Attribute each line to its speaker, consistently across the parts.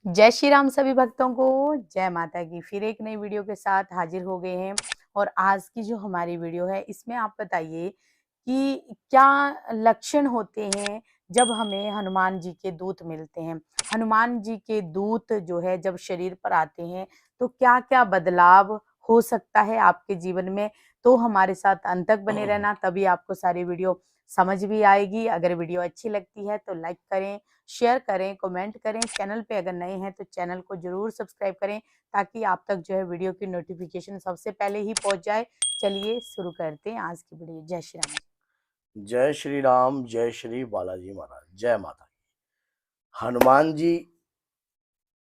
Speaker 1: जय श्री राम सभी भक्तों को, जय माता की। फिर एक नई वीडियो के साथ हाजिर हो गए हैं और आज की जो हमारी वीडियो है इसमें आप बताइए कि क्या लक्षण होते हैं जब हमें हनुमान जी के दूत मिलते हैं। हनुमान जी के दूत जो है जब शरीर पर आते हैं तो क्या-क्या बदलाव हो सकता है आपके जीवन में। तो हमारे साथ अंत तक बने रहना, तभी आपको सारी वीडियो समझ भी आएगी। अगर वीडियो अच्छी लगती है तो लाइक करें, शेयर करें, कमेंट करें। चैनल पे अगर नए हैं तो चैनल को ज़रूर सब्सक्राइब करें ताकि आप तक जो है वीडियो की नोटिफिकेशन सबसे पहले ही पहुंच जाए। चलिए शुरू करते हैं आज की वीडियो। जय श्री राम।
Speaker 2: जय श्री राम, जय श्री बालाजी महाराज, जय माता की। हनुमान जी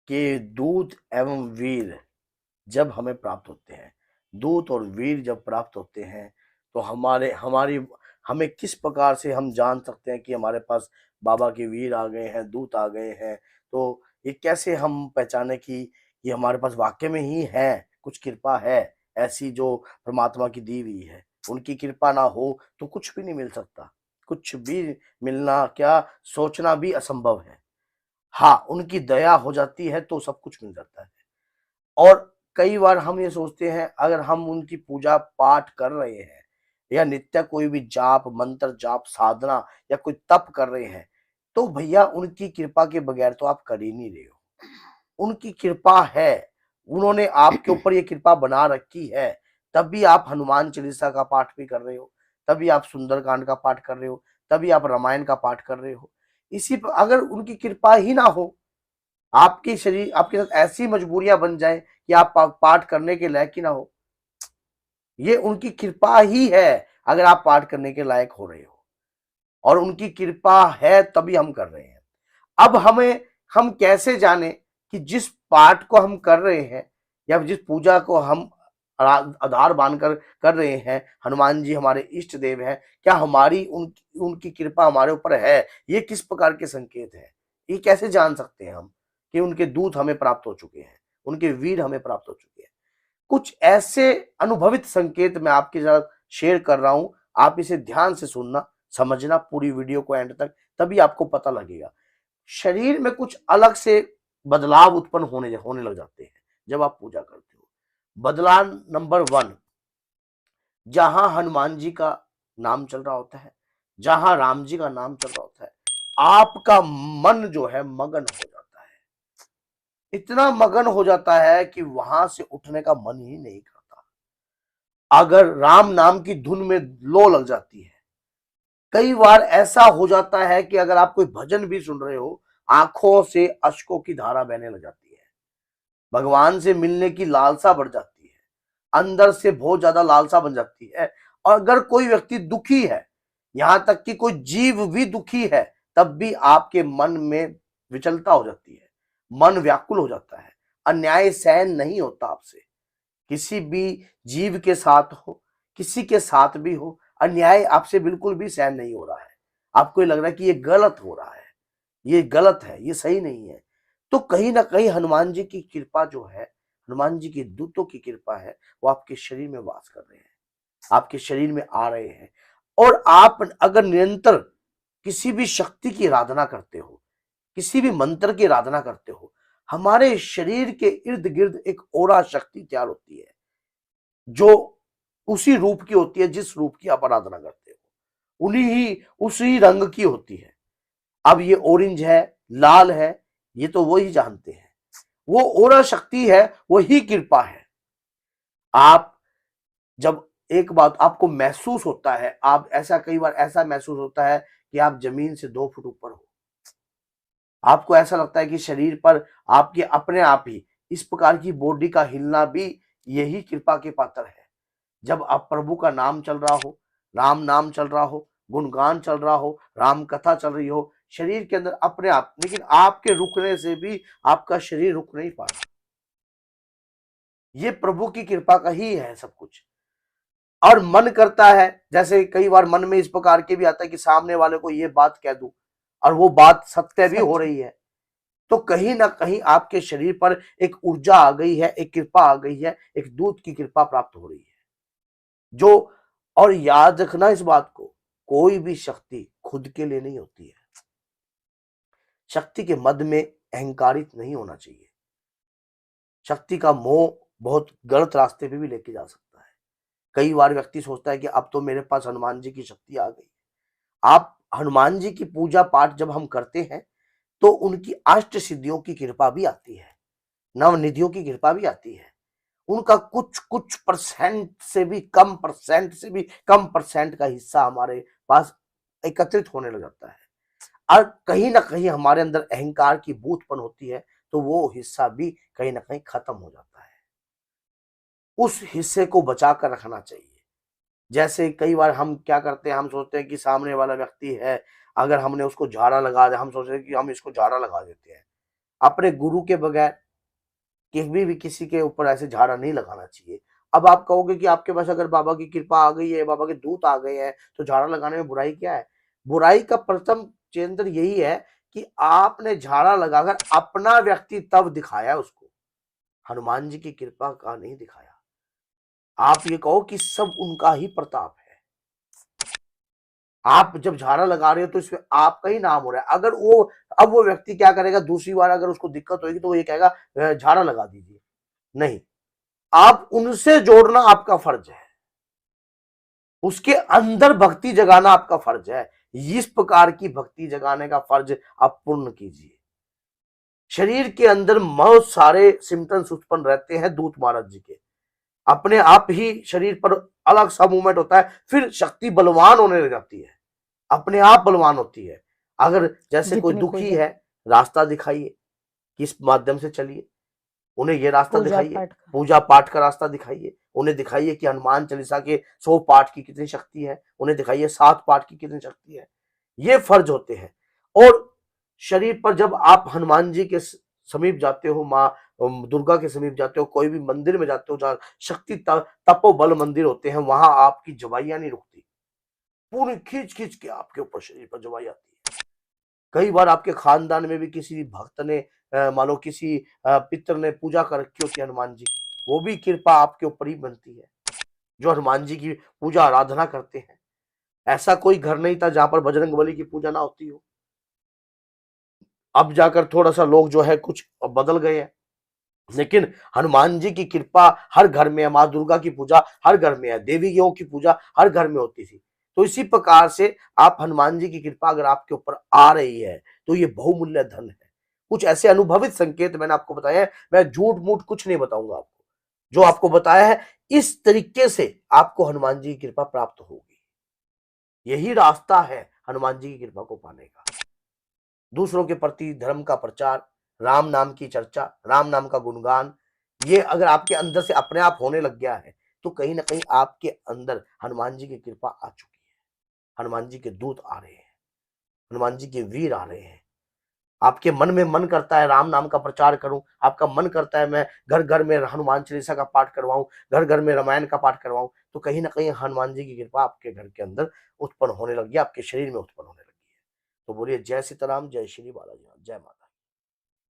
Speaker 2: के दूत एवं वीर जब हमें प्राप्त होते हैं, दूत और वीर जब प्राप्त होते हैं तो हमारे हमारी हमें किस प्रकार से हम जान सकते हैं कि हमारे पास बाबा के वीर आ गए हैं, दूत आ गए हैं। तो ये कैसे हम पहचाने कि ये हमारे पास वाकई में ही है, कुछ कृपा है ऐसी जो परमात्मा की दी हुई है। उनकी कृपा ना हो तो कुछ भी नहीं मिल सकता, कुछ भी मिलना क्या, सोचना भी असंभव है। हाँ, उनकी दया हो जाती है तो सब कुछ मिल जाता है। और कई बार हम ये सोचते हैं, अगर हम उनकी पूजा पाठ कर रहे हैं या नित्य कोई भी जाप मंत्र जाप साधना या कोई तप कर रहे हैं, तो भैया उनकी कृपा के बगैर तो आप कर ही नहीं रहे हो। उनकी कृपा है, उन्होंने आपके ऊपर ये कृपा बना रखी है, तब भी आप हनुमान चालीसा का पाठ भी कर रहे हो, तभी आप सुंदरकांड का पाठ कर रहे हो, तभी आप रामायण का पाठ कर रहे हो। इसी पर अगर उनकी कृपा ही ना हो, आपके शरीर आपके साथ ऐसी मजबूरियां बन जाए कि आप पाठ करने के लायक ही ना हो, ये उनकी कृपा ही है। अगर आप पाठ करने के लायक हो रहे हो और उनकी कृपा है तभी हम कर रहे हैं। अब हम कैसे जाने कि जिस पाठ को हम कर रहे हैं या जिस पूजा को हम आधार बांधकर कर रहे हैं, हनुमान जी हमारे इष्ट देव हैं, क्या हमारी उनकी कृपा हमारे ऊपर है? ये किस प्रकार के संकेत है? ये कैसे जान सकते हैं हम कि उनके दूत हमें प्राप्त हो चुके हैं, उनके वीर हमें प्राप्त हो चुके हैं? कुछ ऐसे अनुभवित संकेत मैं आपके साथ शेयर कर रहा हूं, आप इसे ध्यान से सुनना, समझना पूरी वीडियो को एंड तक, तभी आपको पता लगेगा। शरीर में कुछ अलग से बदलाव उत्पन्न होने होने लग जाते हैं जब आप पूजा करते हो। बदलाव नंबर 1, जहां हनुमान जी का नाम चल रहा होता है, जहां राम जी का नाम चल रहा होता है, आपका मन जो है मगन हो जाता है। इतना मगन हो जाता है कि वहां से उठने का मन ही नहीं करता। अगर राम नाम की धुन में लो लग जाती है, कई बार ऐसा हो जाता है कि अगर आप कोई भजन भी सुन रहे हो, आंखों से अश्कों की धारा बहने लग जाती है, भगवान से मिलने की लालसा बढ़ जाती है, अंदर से बहुत ज्यादा लालसा बन जाती है। और अगर कोई व्यक्ति दुखी है, यहां तक कि कोई जीव भी दुखी है, तब भी आपके मन में विचलता हो जाती है, मन व्याकुल हो जाता है, अन्याय सहन नहीं होता आपसे। किसी भी जीव के साथ हो, किसी के साथ भी हो, अन्याय आपसे बिल्कुल भी सहन नहीं हो रहा है। आपको ये लग रहा है कि ये गलत हो रहा है, ये गलत है, ये सही नहीं है। तो कहीं ना कहीं हनुमान जी की कृपा जो है, हनुमान जी के दूतों की कृपा है, वो आपके शरीर में वास कर रहे हैं, आपके शरीर में आ रहे हैं। और आप अगर निरंतर किसी भी शक्ति की आराधना करते हो, किसी भी मंत्र की आराधना करते हो, हमारे शरीर के इर्द गिर्द एक ओरा शक्ति तैयार होती है, जो उसी रूप की होती है जिस रूप की आप आराधना करते हो, उसी रंग की होती है। अब ये ऑरेंज है, लाल है, ये तो वही जानते हैं। वो ओरा शक्ति है, वही कृपा है। आप जब एक बात आपको महसूस होता है, आप ऐसा कई बार ऐसा महसूस होता है कि आप जमीन से 2 फुट ऊपर हो। आपको ऐसा लगता है कि शरीर पर आपके अपने आप ही इस प्रकार की बॉडी का हिलना भी यही कृपा के पात्र है। जब आप प्रभु का नाम चल रहा हो, राम नाम चल रहा हो, गुणगान चल रहा हो, राम कथा चल रही हो, शरीर के अंदर अपने आप, लेकिन आपके रुकने से भी आपका शरीर रुक नहीं पा रहा। ये प्रभु की कृपा का ही है सब कुछ। और मन करता है, जैसे कई बार मन में इस प्रकार के भी आता है कि सामने वाले को ये बात कह दूं, और वो बात सत्य भी हो
Speaker 1: सच
Speaker 2: रही है, तो कहीं ना कहीं आपके शरीर पर एक ऊर्जा आ गई है, एक कृपा आ गई है, एक दूत की कृपा प्राप्त हो रही है जो। और याद रखना इस बात को, कोई भी शक्ति खुद के लिए नहीं होती है। शक्ति के मद में अहंकारित नहीं होना चाहिए। शक्ति का मोह बहुत गलत रास्ते पे भी लेके जा सकता है। कई बार व्यक्ति सोचता है कि अब तो मेरे पास हनुमान जी की शक्ति आ गई। आप हनुमान जी की पूजा पाठ जब हम करते हैं तो उनकी अष्ट सिद्धियों की कृपा भी आती है, नवनिधियों की कृपा भी आती है। उनका कुछ कुछ परसेंट से भी कम परसेंट का हिस्सा हमारे पास एकत्रित होने लग जाता है और कहीं ना कहीं हमारे अंदर अहंकार की बूथ उत्पन्न होती है, तो वो हिस्सा भी कहीं ना कहीं खत्म हो जाता है। उस हिस्से को बचा कर रखना चाहिए। जैसे कई बार हम क्या करते हैं, हम सोचते हैं कि सामने वाला व्यक्ति है, अगर हमने उसको झाड़ा लगा दिया, हम सोच रहे हैं कि हम इसको झाड़ा लगा देते हैं। अपने गुरु के बगैर कभी भी किसी के ऊपर ऐसे झाड़ा नहीं लगाना चाहिए। अब आप कहोगे कि आपके पास अगर बाबा की कृपा आ गई है, बाबा के दूत आ गए हैं, तो झाड़ा लगाने में बुराई क्या है? बुराई का प्रथम केंद्र यही है कि आपने झाड़ा लगाकर अपना व्यक्तित्व दिखाया उसको, हनुमान जी की कृपा का नहीं दिखाया। आप ये कहो कि सब उनका ही प्रताप है। आप जब झाड़ा लगा रहे हो तो इसमें आपका ही नाम हो रहा है। अगर वो अब वो व्यक्ति क्या करेगा, दूसरी बार अगर उसको दिक्कत होगी तो वो ये कहेगा झाड़ा लगा दीजिए। नहीं, आप उनसे जोड़ना आपका फर्ज है, उसके अंदर भक्ति जगाना आपका फर्ज है। इस प्रकार की भक्ति जगाने का फर्ज आप पूर्ण कीजिए। शरीर के अंदर बहुत सारे सिम्टम्स उत्पन्न रहते हैं दूत महाराज जी के, अपने आप ही शरीर पर अलग सा मूवमेंट होता है, फिर शक्ति बलवान होने लग जाती है, अपने आप बलवान होती है। अगर जैसे कोई
Speaker 1: जितनी
Speaker 2: दुखी
Speaker 1: पूजा
Speaker 2: है, रास्ता दिखाइए, किस माध्यम से चलिए, उन्हें ये रास्ता
Speaker 1: पूजा
Speaker 2: दिखाइए,
Speaker 1: पाठ का।
Speaker 2: पूजा पाठ का रास्ता दिखाइए, उन्हें दिखाइए कि हनुमान चालीसा के 100 पाठ की कितनी शक्ति है, उन्हें दिखाइए 7 पाठ की कितनी शक्ति है। ये फर्ज होते हैं। और शरीर पर जब आप हनुमान जी के समीप जाते हो, माँ दुर्गा के समीप जाते हो, कोई भी मंदिर में जाते हो जहाँ शक्ति तपोबल मंदिर होते हैं, वहां आपकी जवाइयां नहीं रुकती, पूरी खींच खींच के आपके ऊपर शरीर पर जवाई आती है। कई बार आपके खानदान में भी किसी भक्त ने मान लो किसी पितर ने पूजा कर रखी होती है हनुमान जी की, वो भी कृपा आपके ऊपर ही बनती है, जो हनुमान जी की पूजा आराधना करते हैं। ऐसा कोई घर नहीं था जहां पर बजरंगबली की पूजा ना होती हो। अब जाकर थोड़ा सा लोग जो है कुछ बदल गए हैं, लेकिन हनुमान जी की कृपा हर घर में है, माँ दुर्गा की पूजा हर घर में है, देवियों की पूजा हर घर में होती थी। तो इसी प्रकार से आप हनुमान जी की कृपा अगर आपके ऊपर आ रही है तो ये बहुमूल्य धन है। कुछ ऐसे अनुभवित संकेत मैंने आपको बताया है, मैं झूठ मूठ कुछ नहीं बताऊंगा आपको, जो आपको बताया है इस तरीके से आपको हनुमान जी की कृपा प्राप्त होगी। यही रास्ता है हनुमान जी की कृपा को पाने का। दूसरों के प्रति धर्म का प्रचार, राम नाम की चर्चा, राम नाम का गुणगान, ये अगर आपके अंदर से अपने आप होने लग गया है तो कहीं ना कहीं आपके अंदर हनुमान जी की कृपा आ चुकी है। हनुमान जी के दूत आ रहे हैं, हनुमान जी के वीर आ रहे हैं। आपके मन में मन करता है राम नाम का प्रचार करूं, आपका मन करता है मैं घर घर में हनुमान चालीसा का पाठ करवाऊं, घर घर में रामायण का पाठ करवाऊं, तो कहीं ना कहीं हनुमान जी की कृपा आपके घर के अंदर उत्पन्न होने लगी है, आपके शरीर में उत्पन्न होने लगी है। तो बोलिए जय सीताराम, जय श्री बालाजी, जय माता।